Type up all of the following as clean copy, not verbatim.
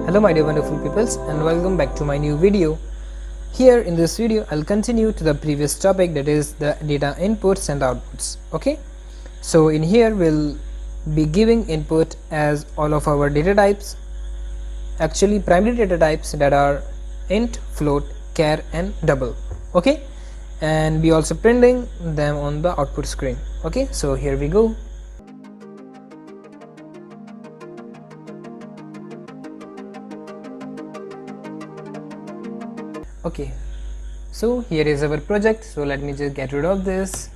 Hello my dear wonderful peoples, and welcome back to my new video. Here in this video I'll continue to the previous topic, that is the data inputs and outputs. Okay, so in here we'll be giving input as all of our data types, actually primary data types, that are int, float, char and double. Okay, and be also printing them on the output screen. Okay, so here we go. Okay, so here is our project, so let me just get rid of this.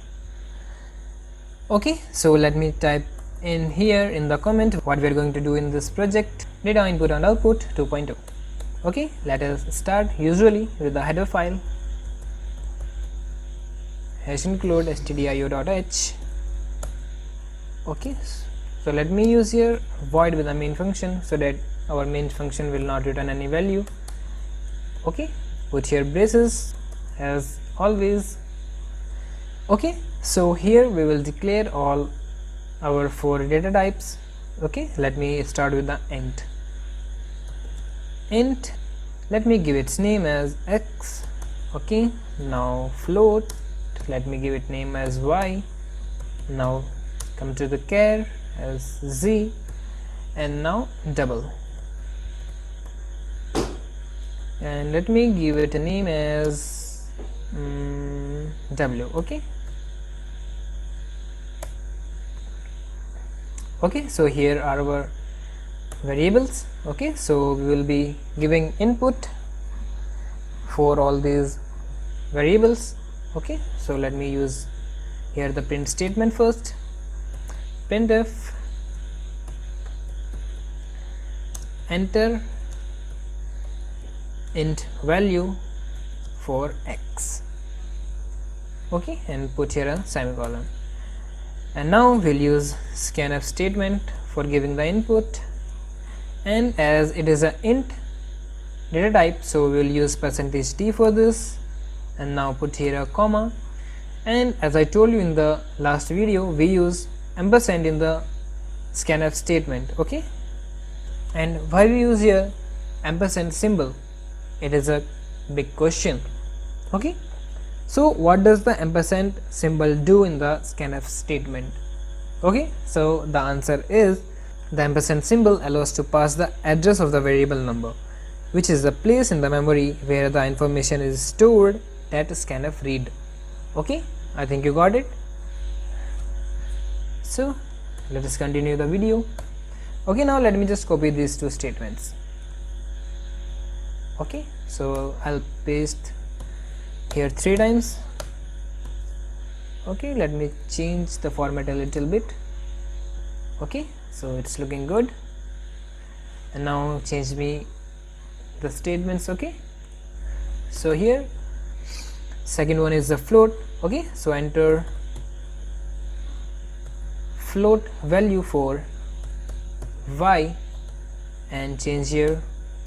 Okay, so let me type in here in the comment what we are going to do in this project: data input and output 2.0. okay, let us start usually with the header file #include stdio.h. okay, so let me use here void with the main function so that our main function will not return any value. Okay, put here braces as always. Okay, so here we will declare all our 4 data types. Okay, let me start with the int, let me give its name as x. Okay, now float, let me give it name as y. Now come to the char as z, and now double, and let me give it a name as w. Okay, so here are our variables. Okay, so we will be giving input for all these variables. Okay, so let me use here the print statement first. Printf enter int value for x. Okay, and put here a semicolon. And now we'll use scanf statement for giving the input, and as it is a int data type, so we'll use %d for this, and now put here a comma. And as I told you in the last video, we use ampersand in the scanf statement. Okay, and why we use here ampersand symbol? It is a big question. Okay, so what does the ampersand symbol do in the scanf statement? Okay, so the answer is the ampersand symbol allows to pass the address of the variable number, which is the place in the memory where the information is stored that scanf read. Okay, I think you got it. So let us continue the video. Okay, now let me just copy these 2 statements. Okay, so I'll paste here 3 times. Okay, let me change the format a little bit. Okay, so it's looking good. And now change me the statements. Okay, so here second one is the float. Okay, so enter float value for y and change here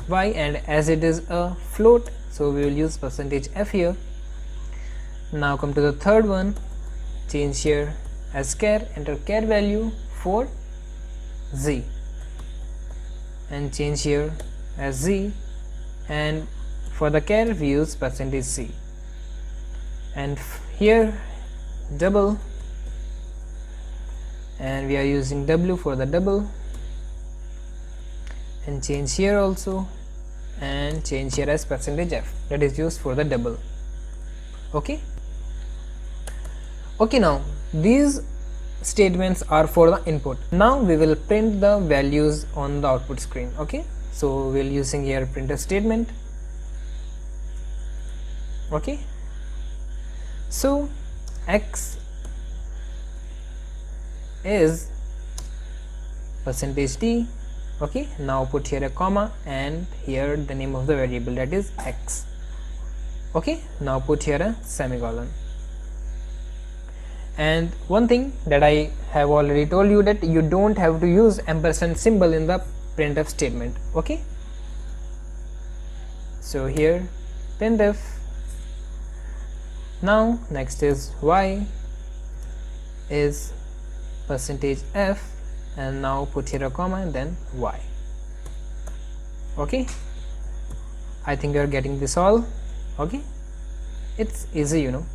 y, and as it is a float, so we will use %f here. Now come to the third one, change here as char, enter char value for z and change here as z, and for the char we use %c, and here double, and we are using w for the double, and change here also, and change here as %f, that is used for the double. Okay, okay, now these statements are for the input. Now we will print the values on the output screen. Okay, so we'll using here printf statement. Okay, so x is %d. Okay, now put here a comma and here the name of the variable, that is x. Okay, now put here a semicolon. And one thing that I have already told you, that you don't have to use ampersand symbol in the printf statement. Okay, so here printf. Now next is y is %f, and now put here a comma and then y. Okay, I think you are getting this all. Okay, it's easy, you know.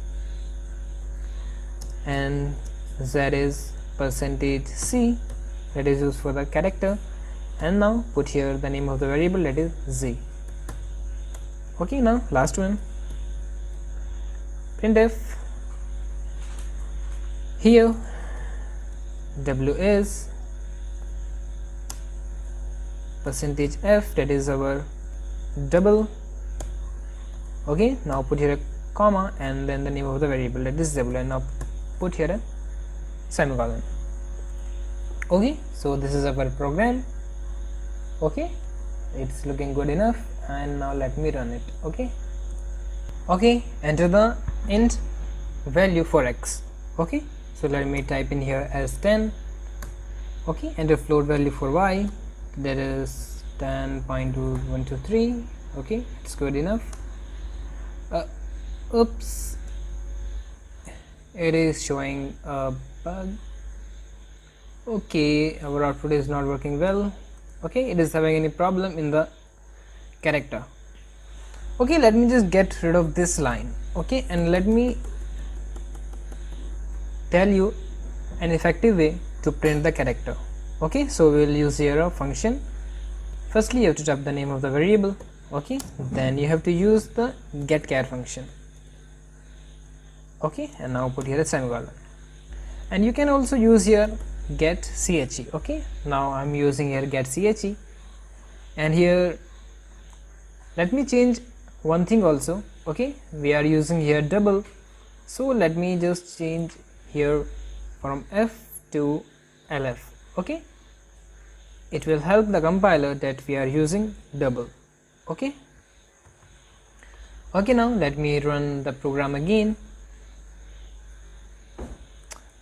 And z is %c, that is used for the character. And now put here the name of the variable, that is z. Okay, now last one, printf. Here w is %f, that is our double. Okay, now put here a comma and then the name of the variable, that is double, and now put here a semicolon. Okay, so this is our program. Okay, it's looking good enough, and now let me run it. Okay, enter the int value for x. Okay, so let me type in here as 10. Okay, enter float value for y, that is 10.2123. okay, it's good enough. Oops, it is showing a bug. Okay, our output is not working well. Okay, it is having any problem in the character. Okay, let me just get rid of this line. Okay, and let me tell you an effective way to print the character. Okay, so we will use here a function. Firstly, you have to type the name of the variable. Okay, then you have to use the getChar function. Okay, and now put here a semicolon, and you can also use here getChe. Okay, now I'm using here getChe, and here let me change one thing also. Okay, we are using here double, so let me just change here from f to lf. Okay, it will help the compiler that we are using double. Okay, now let me run the program again.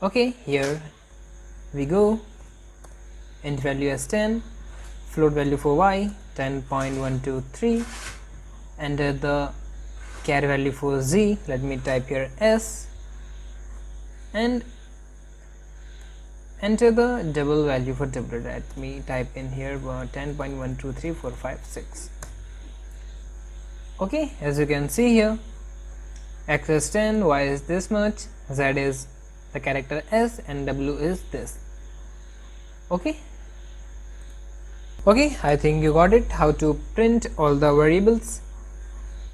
Okay, here we go. Int value as 10, float value for y 10.123, enter the char value for z, let me type here s, and enter the double value for double, let me type in here 10.123456. okay, as you can see here, x is 10, y is this much, z is the character s, and w is this. Okay, I think you got it, how to print all the variables,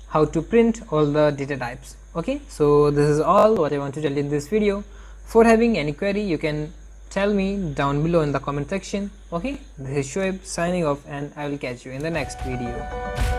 how to print all the data types. Okay, so this is all what I want to tell you in this video. For having any query, you can tell me down below in the comment section. Okay, this is Shoaib signing off, and I will catch you in the next video.